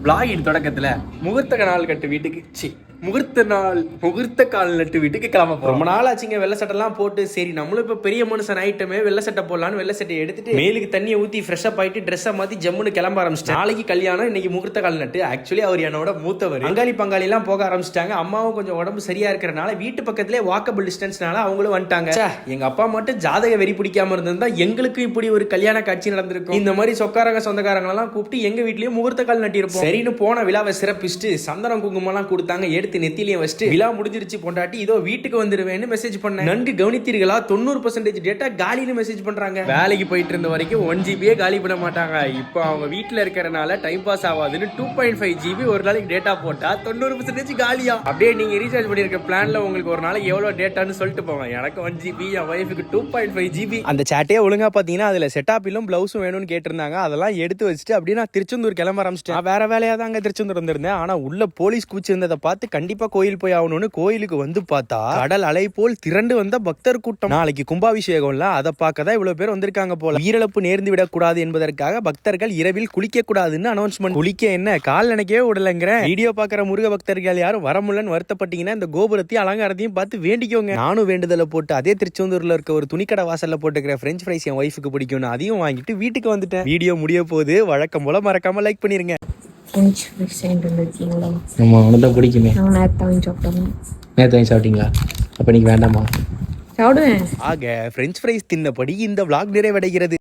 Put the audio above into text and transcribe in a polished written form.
விளாகின் தொடக்கத்துல முகூர்த்த நாள் கட்டு வீட்டுக்கு முகூர்த்த கால் நட்டு வீட்டுக்கு கிளம்ப போறோம். ரொம்ப நாள் ஆச்சுங்க வெள்ளை சட்டெல்லாம் போட்டு. சரி நம்மளும் இப்ப பெரிய மனுஷன் ஐட்டமே வெள்ளை சட்டை போடலான்னு வெள்ளை சட்டை எடுத்துட்டு மேலுக்கு தண்ணியை ஊத்தி ஃப்ரெஷ் அப் ஆயிட்டு ட்ரெஸ்ஸை மாத்தி ஜம்முன்னு கிளம்ப ஆரம்பிச்சிட்டேன். நாளைக்கு கல்யாணம், இன்னைக்கு முகூர்த்த கால் நட்டு. ஆக்சுவலி அவர் என்னோட மூத்தவர். அங்காளி பங்காளி எல்லாம் போக ஆரம்பிச்சிட்டாங்க. அம்மாவும் கொஞ்சம் உடம்பு சரியா இருக்கிறனால வீட்டு பக்கத்திலே வாக்கபிள் டிஸ்டன்ஸ்னால அவங்களும் வந்துட்டாங்க. எங்க அப்பா மட்டும் ஜாதக வெறி பிடிக்காம இருந்திருந்தா எங்களுக்கு இப்படி ஒரு கல்யாண காட்சி நடந்திருக்கும். இந்த மாதிரி சொக்காரங்க சொந்தக்காரங்க எல்லாம் கூப்பிட்டு எங்க வீட்லயும் முகூர்த்த கால் நட்டிருப்போம். சரின்னு போன விழாவை சிறப்பிச்சுட்டு சந்தனம் குங்குமம் எல்லாம் கொடுத்தாங்க. எடுத்து நெத்திலையும் வச்சுட்டு விழா முடிஞ்சிருச்சு பொண்டாட்டி இதோ வீட்டுக்கு வந்துருவேன்னு மெசேஜ் பண்ணேன். நன்கு கவனித்தீர்களா? 90% டேட்டா காலின்னு மெசேஜ் பண்றாங்க. வேலைக்கு போயிட்டு இருந்த வரைக்கும் 1 GB காலி பண்ண மாட்டாங்க. இப்போ அவங்க வீட்டுல இருக்கிறனால டைம் பாஸ் ஆகாதுன்னு 2.5 GB ஒரு நாளைக்கு டேட்டா போட்டா 90% காலியா. அப்படியே நீங்க ரீசார்ஜ் பண்ணிருக்க பிளான்ல உங்களுக்கு ஒரு நாளைக்கு எவ்வளவு டேட்டான்னு சொல்லிட்டு போங்க. எனக்கு 1 GB, என் ஒய்ஃபுக்கு 2.5 GB. அந்த சாட்டே ஒழுங்கா பாத்தீங்கன்னா அதுல செட்டாப்பிலும் பிளவுஸும் வேணும்னு கேட்டிருந்தாங்க. அதெல்லாம் எடுத்து வச்சுட்டு அப்படியே நான் திருச்செந்தூர் கிளம்ப ஆரம்பிச்சிட்டேன். வேற வேலையா தான் அங்க திருச்செந்தூர் வந்திருந்தேன். ஆனா உள்ள போலீஸ் கூச்சி இருந்ததை பார்த்து கண்டிப்பா கோயில் போய் ஆகணும்னு கோயிலுக்கு வந்து பார்த்தா கடல் அலை போல் திரண்டு வந்த பக்தர் கூட்டம். நாளைக்கு கும்பாபிஷேகம்ல அதை பார்க்க தான் இவ்வளவு பேர் வந்திருக்காங்க போல. உயிரிழப்பு நேர்ந்து விடக்கூடாது என்பதற்காக பக்தர்கள் இரவில் குளிக்க கூடாதுன்னு அனௌன்ஸ்மெண்ட். குளிக்க என்ன கால் நினைக்கவே விடலங்கிற. வீடியோ பாக்குற முருக பக்தர்கள் யாரும் வரமுல்லன்னு வருத்தப்பட்டீங்கன்னா இந்த கோபுரத்தையும் அலங்காரத்தையும் பார்த்து வேண்டிக்கோங்க. நானும் வேண்டுதலை போட்டு அதே திருச்செந்தூர்ல இருக்க ஒரு துணிக்கடை வாசல்ல போட்டுக்கிற பிரெஞ்ச் ஃப்ரைஸ் என் ஒய்ஃபுக்கு பிடிக்கும்னு அதையும் வாங்கிட்டு வீட்டுக்கு வந்துட்டேன். வீடியோ முடிய போது வழக்கம் போல மறக்காம லைக் பண்ணிருங்க. ஃப்ரெஞ்ச் ஃப்ரைஸ் இருக்கீங்களா? நம்ம உனக்கு வாங்கி சாப்பிட்டோம். நேற்று வாங்கி சாப்பிட்டீங்களா? அப்போ இன்னைக்கு வேண்டாமா? சாப்பிடுவேன். ஆக பிரெஞ்ச் ஃப்ரைஸ் தின்னபடி இந்த vlog நிறைவடைகிறது.